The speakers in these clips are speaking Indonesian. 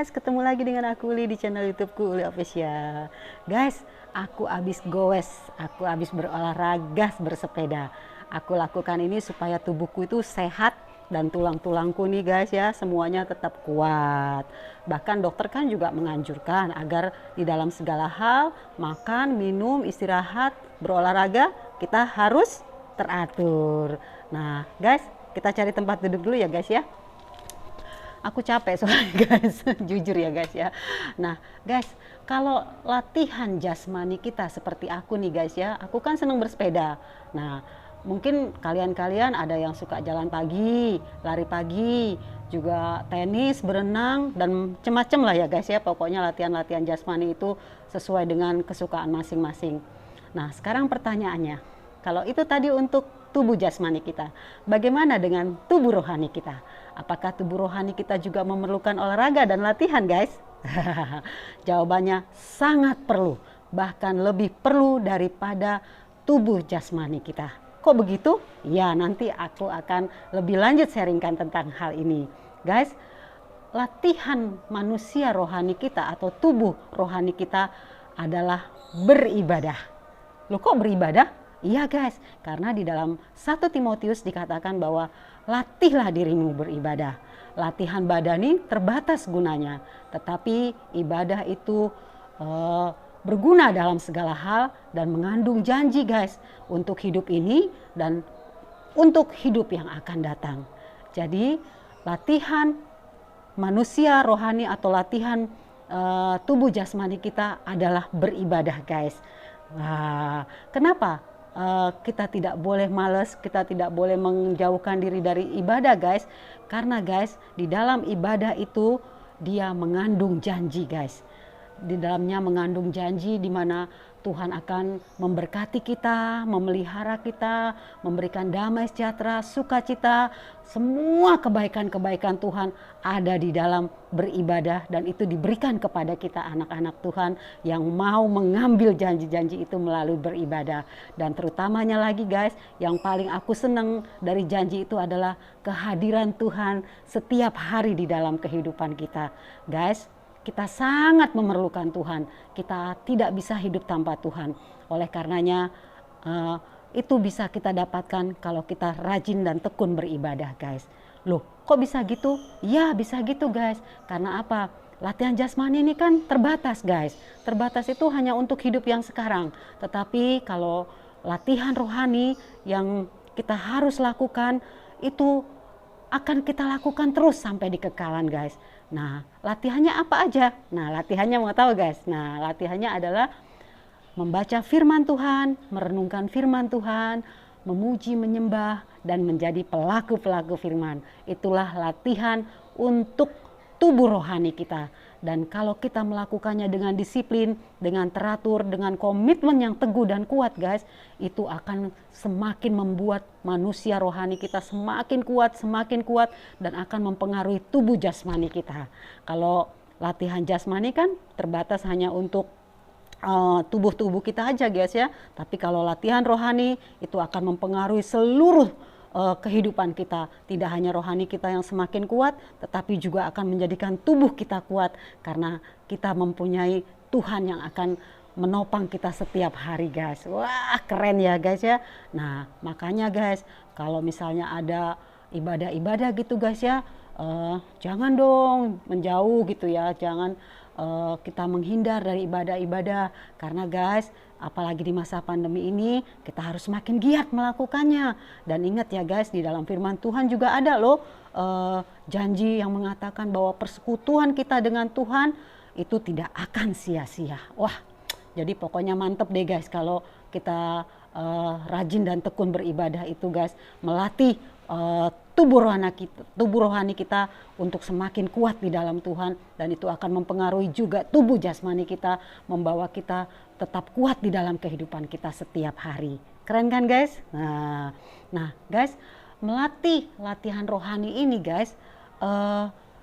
guys, ketemu lagi dengan aku Uli di channel YouTubeku Uli Official. Guys, aku habis goes, aku habis berolahraga bersepeda. Aku lakukan ini supaya tubuhku itu sehat dan tulang-tulangku nih guys ya, semuanya tetap kuat. Bahkan dokter kan juga menganjurkan agar di dalam segala hal, makan, minum, istirahat, berolahraga, kita harus teratur. Nah guys, kita cari tempat duduk dulu ya guys ya. Aku capek soalnya guys, jujur ya guys ya. Nah guys, kalau latihan jasmani kita seperti aku nih guys ya, aku kan seneng bersepeda. Nah mungkin kalian-kalian ada yang suka jalan pagi, lari pagi, juga tenis, berenang, dan macam-macam lah ya guys ya. Pokoknya latihan-latihan jasmani itu sesuai dengan kesukaan masing-masing. Nah sekarang pertanyaannya, kalau itu tadi untuk tubuh jasmani kita, bagaimana dengan tubuh rohani kita? Apakah tubuh rohani kita juga memerlukan olahraga dan latihan guys? Jawabannya sangat perlu, bahkan lebih perlu daripada tubuh jasmani kita. Kok begitu? Ya nanti aku akan lebih lanjut sharingkan tentang hal ini. Guys, latihan manusia rohani kita atau tubuh rohani kita adalah beribadah. Loh kok beribadah? Iya guys, karena di dalam 1 Timotius dikatakan bahwa latihlah dirimu beribadah. Latihan badani terbatas gunanya, tetapi ibadah itu berguna dalam segala hal dan mengandung janji guys untuk hidup ini dan untuk hidup yang akan datang. Jadi latihan manusia rohani atau latihan tubuh jasmani kita adalah beribadah guys. Nah, kenapa? Kita tidak boleh malas, kita tidak boleh menjauhkan diri dari ibadah guys, karena guys di dalam ibadah itu dia mengandung janji guys. Di dalamnya mengandung janji di mana Tuhan akan memberkati kita, memelihara kita, memberikan damai sejahtera, sukacita, semua kebaikan-kebaikan Tuhan ada di dalam beribadah, dan itu diberikan kepada kita anak-anak Tuhan yang mau mengambil janji-janji itu melalui beribadah. Dan terutamanya lagi guys, yang paling aku senang dari janji itu adalah kehadiran Tuhan setiap hari di dalam kehidupan kita. Guys, kita sangat memerlukan Tuhan. Kita tidak bisa hidup tanpa Tuhan. Oleh karenanya itu bisa kita dapatkan kalau kita rajin dan tekun beribadah guys. Loh kok bisa gitu? Ya bisa gitu guys. Karena apa? Latihan jasmani ini kan terbatas guys. Terbatas itu hanya untuk hidup yang sekarang. Tetapi kalau latihan rohani yang kita harus lakukan itu akan kita lakukan terus sampai di kekalan guys. Nah latihannya apa aja? Nah latihannya mau tahu guys? Nah latihannya adalah membaca firman Tuhan, merenungkan firman Tuhan, memuji, menyembah, dan menjadi pelaku-pelaku firman. Itulah latihan untuk tubuh rohani kita. Dan kalau kita melakukannya dengan disiplin, dengan teratur, dengan komitmen yang teguh dan kuat guys, itu akan semakin membuat manusia rohani kita semakin kuat dan akan mempengaruhi tubuh jasmani kita. Kalau latihan jasmani kan terbatas hanya untuk tubuh-tubuh kita aja guys ya, tapi kalau latihan rohani itu akan mempengaruhi seluruh kehidupan kita. Tidak hanya rohani kita yang semakin kuat, tetapi juga akan menjadikan tubuh kita kuat karena kita mempunyai Tuhan yang akan menopang kita setiap hari guys. Wah keren ya guys ya. Nah makanya guys, kalau misalnya ada ibadah-ibadah gitu guys ya, jangan dong menjauh gitu ya, jangan kita menghindar dari ibadah-ibadah, karena guys apalagi di masa pandemi ini kita harus semakin giat melakukannya. Dan ingat ya guys, di dalam firman Tuhan juga ada loh janji yang mengatakan bahwa persekutuan kita dengan Tuhan itu tidak akan sia-sia. Wah jadi pokoknya mantep deh guys kalau kita rajin dan tekun beribadah itu guys, melatih tubuh rohani kita untuk semakin kuat di dalam Tuhan, dan itu akan mempengaruhi juga tubuh jasmani kita, membawa kita tetap kuat di dalam kehidupan kita setiap hari. Keren kan guys? Nah guys, melatih latihan rohani ini guys,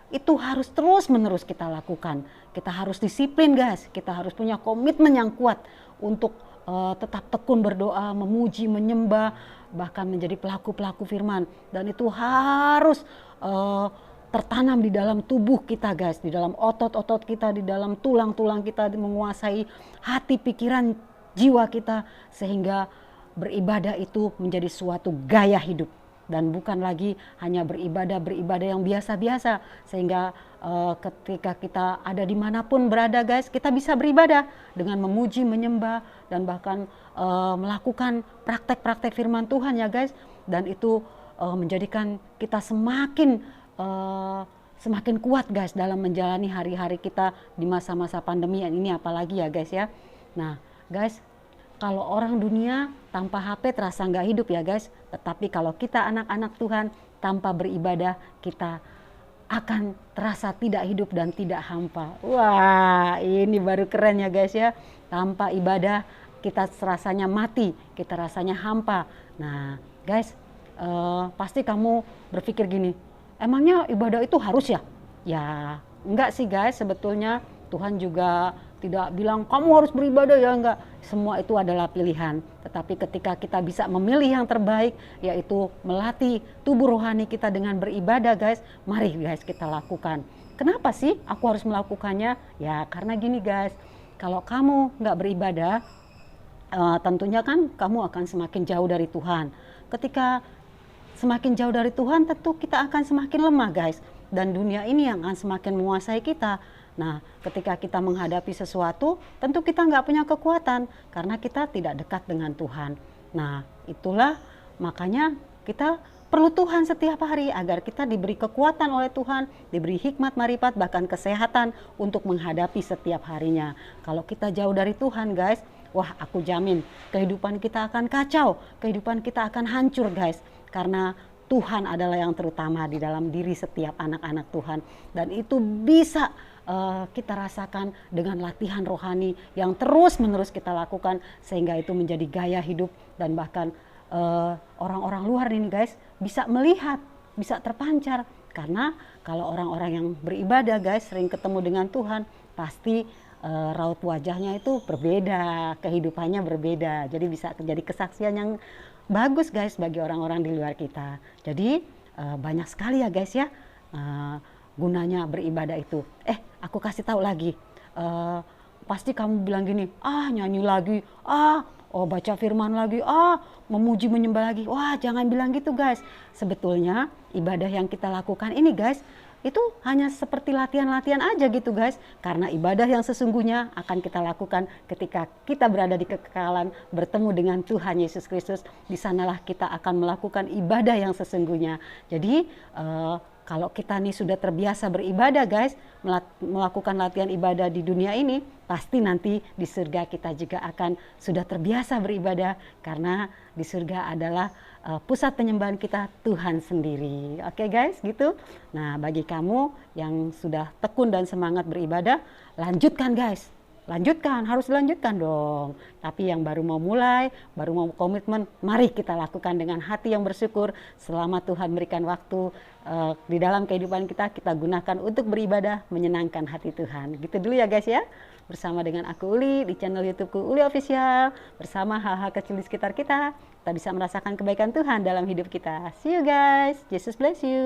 itu harus terus menerus kita lakukan. Kita harus disiplin guys, kita harus punya komitmen yang kuat untuk tetap tekun berdoa, memuji, menyembah, bahkan menjadi pelaku-pelaku firman. Dan itu harus tertanam di dalam tubuh kita guys, di dalam otot-otot kita, di dalam tulang-tulang kita, menguasai hati, pikiran, jiwa kita, sehingga beribadah itu menjadi suatu gaya hidup dan bukan lagi hanya beribadah yang biasa-biasa, sehingga ketika kita ada dimanapun berada guys, kita bisa beribadah dengan memuji, menyembah, dan bahkan melakukan praktek-praktek firman Tuhan ya guys, dan itu menjadikan kita semakin kuat guys dalam menjalani hari-hari kita di masa-masa pandemi ini apalagi ya guys ya. Nah guys, kalau orang dunia tanpa HP terasa nggak hidup ya guys, tetapi kalau kita anak-anak Tuhan tanpa beribadah, kita akan terasa tidak hidup dan tidak hampa. Wah, ini baru keren ya guys ya. Tanpa ibadah kita rasanya mati, kita rasanya hampa. Nah guys, pasti kamu berpikir gini, emangnya ibadah itu harus ya? Ya enggak sih guys, sebetulnya Tuhan juga tidak bilang kamu harus beribadah ya, enggak. Semua itu adalah pilihan. Tetapi ketika kita bisa memilih yang terbaik, yaitu melatih tubuh rohani kita dengan beribadah guys, mari guys kita lakukan. Kenapa sih aku harus melakukannya? Ya karena gini guys, kalau kamu nggak beribadah, tentunya kan kamu akan semakin jauh dari Tuhan. Ketika semakin jauh dari Tuhan, tentu kita akan semakin lemah guys, dan dunia ini yang akan semakin menguasai kita. Nah ketika kita menghadapi sesuatu, tentu kita nggak punya kekuatan karena kita tidak dekat dengan Tuhan. Nah itulah makanya kita perlu Tuhan setiap hari agar kita diberi kekuatan oleh Tuhan, diberi hikmat, marifat, bahkan kesehatan untuk menghadapi setiap harinya. Kalau kita jauh dari Tuhan guys, wah aku jamin kehidupan kita akan kacau, kehidupan kita akan hancur guys. Karena Tuhan adalah yang terutama di dalam diri setiap anak-anak Tuhan. Dan itu bisa kita rasakan dengan latihan rohani yang terus-menerus kita lakukan, sehingga itu menjadi gaya hidup, dan bahkan orang-orang luar ini guys bisa melihat, bisa terpancar. Karena kalau orang-orang yang beribadah guys, sering ketemu dengan Tuhan, pasti raut wajahnya itu berbeda, kehidupannya berbeda. Jadi bisa terjadi kesaksian yang bagus guys bagi orang-orang di luar kita. Jadi banyak sekali ya guys ya gunanya beribadah itu. Aku kasih tahu lagi, pasti kamu bilang gini, nyanyi lagi, baca firman lagi, memuji menyembah lagi. Wah jangan bilang gitu guys. Sebetulnya ibadah yang kita lakukan ini guys, itu hanya seperti latihan-latihan aja gitu guys. Karena ibadah yang sesungguhnya akan kita lakukan ketika kita berada di kekekalan bertemu dengan Tuhan Yesus Kristus. Di sanalah kita akan melakukan ibadah yang sesungguhnya. Jadi kalau kita nih sudah terbiasa beribadah guys, melakukan latihan ibadah di dunia ini, pasti nanti di surga kita juga akan sudah terbiasa beribadah, karena di surga adalah pusat penyembahan kita Tuhan sendiri. Oke guys, gitu. Nah bagi kamu yang sudah tekun dan semangat beribadah, lanjutkan guys. Lanjutkan, harus dilanjutkan dong. Tapi yang baru mau mulai, baru mau komitmen, mari kita lakukan dengan hati yang bersyukur. Selama Tuhan berikan waktu di dalam kehidupan kita, kita gunakan untuk beribadah, menyenangkan hati Tuhan. Gitu dulu ya guys ya. Bersama dengan aku Uli di channel YouTubeku Uli Official. Bersama hal-hal kecil di sekitar kita bisa merasakan kebaikan Tuhan dalam hidup kita. See you guys. Jesus bless you.